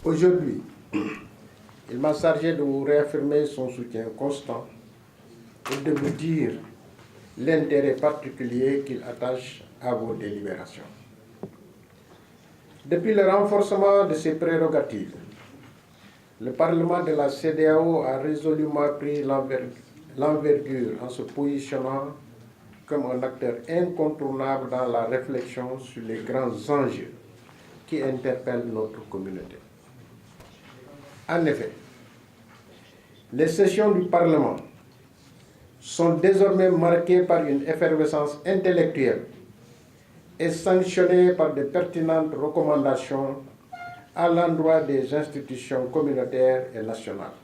Aujourd'hui, il m'a chargé de vous réaffirmer son soutien constant et de vous dire l'intérêt particulier qu'il attache à vos délibérations. Depuis le renforcement de ses prérogatives, le Parlement de la CEDEAO a résolument pris l'envergure en se positionnant comme un acteur incontournable dans la réflexion sur les grands enjeux qui interpellent notre communauté. En effet, les sessions du Parlement sont désormais marquées par une effervescence intellectuelle et sanctionnées par de pertinentes recommandations à l'endroit des institutions communautaires et nationales.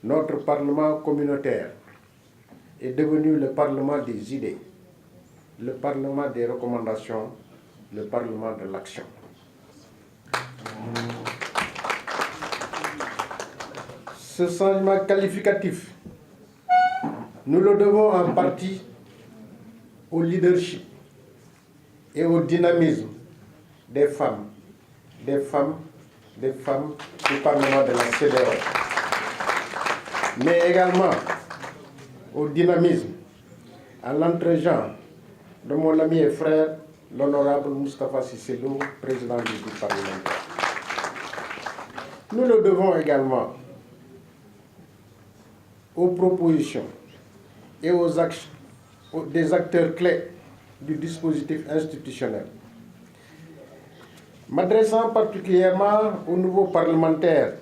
Notre Parlement communautaire est devenu le Parlement des idées, le Parlement des recommandations, le Parlement de l'action. Ce changement qualificatif, nous le devons en partie au leadership et au dynamisme des femmes du Parlement de la CEDEAO, mais également au dynamisme, à l'entre-gens de mon ami et frère, l'honorable Moustapha Cissé Lo, président du groupe parlementaire. Nous le devons également aux propositions et des acteurs clés du dispositif institutionnel. M'adressant particulièrement aux nouveaux parlementaires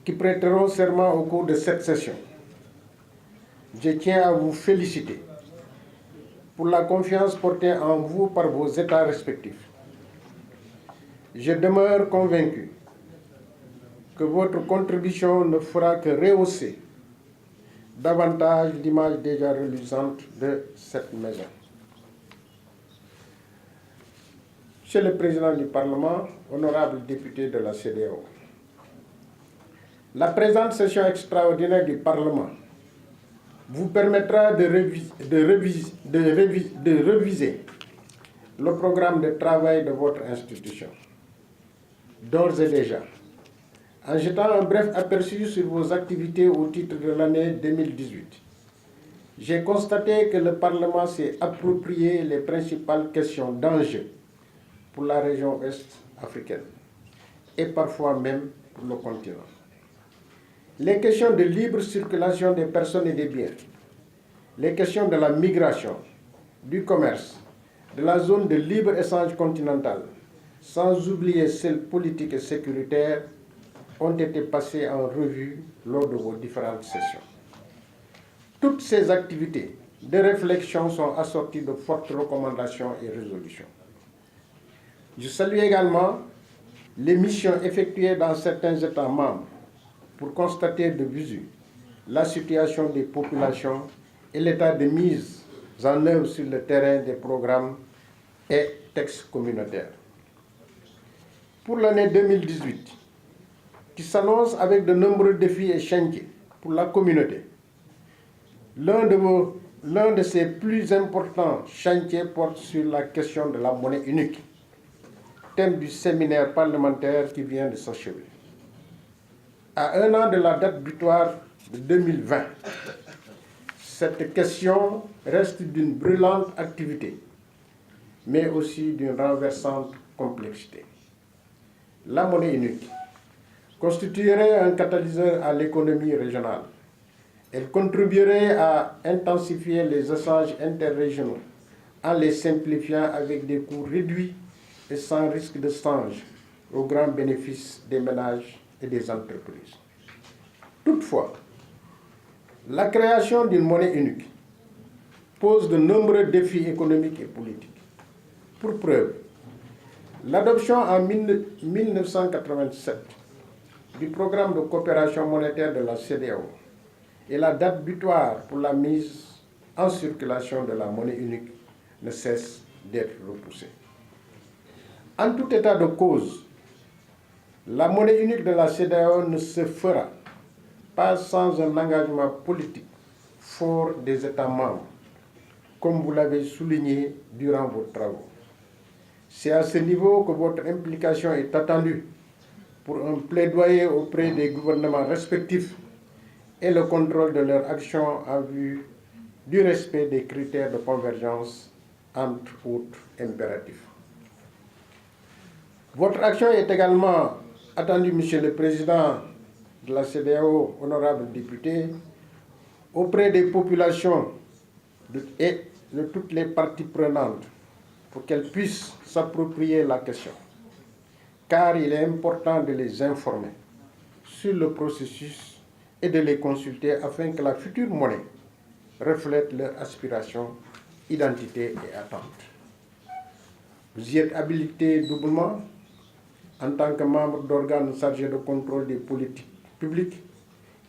qui prêteront serment au cours de cette session, je tiens à vous féliciter pour la confiance portée en vous par vos États respectifs. Je demeure convaincu que votre contribution ne fera que rehausser davantage l'image déjà reluisante de cette maison. Monsieur le Président du Parlement, honorable député de la CEDEAO, la présente session extraordinaire du Parlement vous permettra de réviser le programme de travail de votre institution. D'ores et déjà, en jetant un bref aperçu sur vos activités au titre de l'année 2018, j'ai constaté que le Parlement s'est approprié les principales questions d'enjeu pour la région ouest africaine et parfois même pour le continent. Les questions de libre circulation des personnes et des biens, les questions de la migration, du commerce, de la zone de libre-échange continentale, sans oublier celles politiques et sécuritaires, ont été passées en revue lors de vos différentes sessions. Toutes ces activités de réflexion sont assorties de fortes recommandations et résolutions. Je salue également les missions effectuées dans certains États membres pour constater de visu la situation des populations et l'état de mise en œuvre sur le terrain des programmes et textes communautaires. Pour l'année 2018, qui s'annonce avec de nombreux défis et chantiers pour la communauté, l'un de ses plus importants chantiers porte sur la question de la monnaie unique, thème du séminaire parlementaire qui vient de s'achever. À un an de la date butoir de 2020, cette question reste d'une brûlante activité, mais aussi d'une renversante complexité. La monnaie unique constituerait un catalyseur à l'économie régionale. Elle contribuerait à intensifier les échanges interrégionaux en les simplifiant avec des coûts réduits et sans risque de change, au grand bénéfice des ménages et des entreprises. Toutefois, la création d'une monnaie unique pose de nombreux défis économiques et politiques. Pour preuve, l'adoption en 1987 du programme de coopération monétaire de la CEDEAO et la date butoir pour la mise en circulation de la monnaie unique ne cessent d'être repoussées. En tout état de cause, la monnaie unique de la CEDEAO ne se fera pas sans un engagement politique fort des États membres, comme vous l'avez souligné durant vos travaux. C'est à ce niveau que votre implication est attendue pour un plaidoyer auprès des gouvernements respectifs et le contrôle de leur action en vue du respect des critères de convergence entre autres impératifs. Votre action est également attendue, Monsieur le Président de la CEDEAO, honorable député, auprès des populations et de toutes les parties prenantes pour qu'elles puissent s'approprier la question, car il est important de les informer sur le processus et de les consulter afin que la future monnaie reflète leurs aspirations, identité et attentes. Vous y êtes habilité doublement en tant que membre d'organes chargés de contrôle des politiques publiques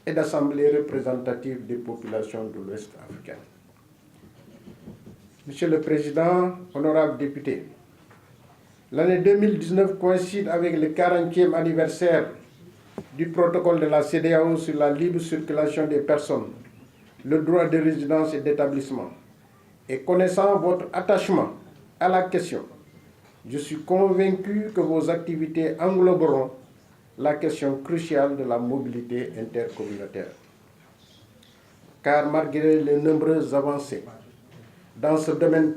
et d'assemblées représentatives des populations de l'Ouest africain. Monsieur le Président, honorables députés, l'année 2019 coïncide avec le 40e anniversaire du protocole de la CEDEAO sur la libre circulation des personnes, le droit de résidence et d'établissement. Et connaissant votre attachement à la question, je suis convaincu que vos activités engloberont la question cruciale de la mobilité intercommunautaire. Car malgré les nombreuses avancées dans ce domaine,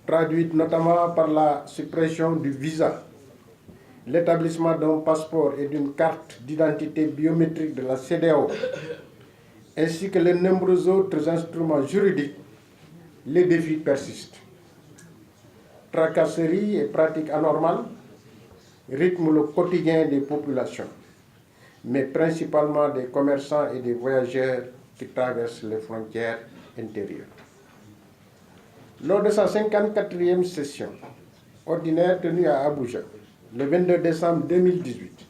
traduites notamment par la suppression du visa, l'établissement d'un passeport et d'une carte d'identité biométrique de la CEDEAO, ainsi que les nombreux autres instruments juridiques, les défis persistent. Tracasseries et pratiques anormales rythment le quotidien des populations, mais principalement des commerçants et des voyageurs qui traversent les frontières intérieures. Lors de sa 54e session ordinaire tenue à Abuja, le 22 décembre 2018,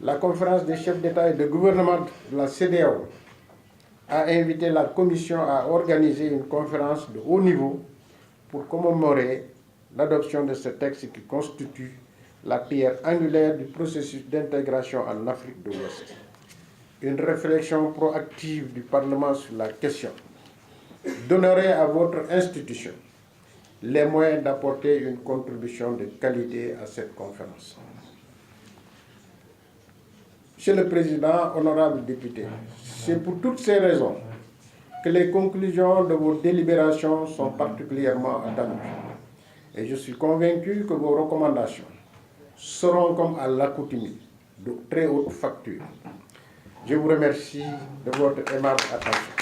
la conférence des chefs d'État et de gouvernement de la CEDEAO a invité la Commission à organiser une conférence de haut niveau pour commémorer l'adoption de ce texte qui constitue la pierre angulaire du processus d'intégration en Afrique de l'Ouest. Une réflexion proactive du Parlement sur la question donnerait à votre institution les moyens d'apporter une contribution de qualité à cette conférence. Monsieur le Président, honorables députés, c'est pour toutes ces raisons que les conclusions de vos délibérations sont particulièrement attendues. Et je suis convaincu que vos recommandations seront, comme à l'accoutumée, de très haute facture. Je vous remercie de votre aimable attention.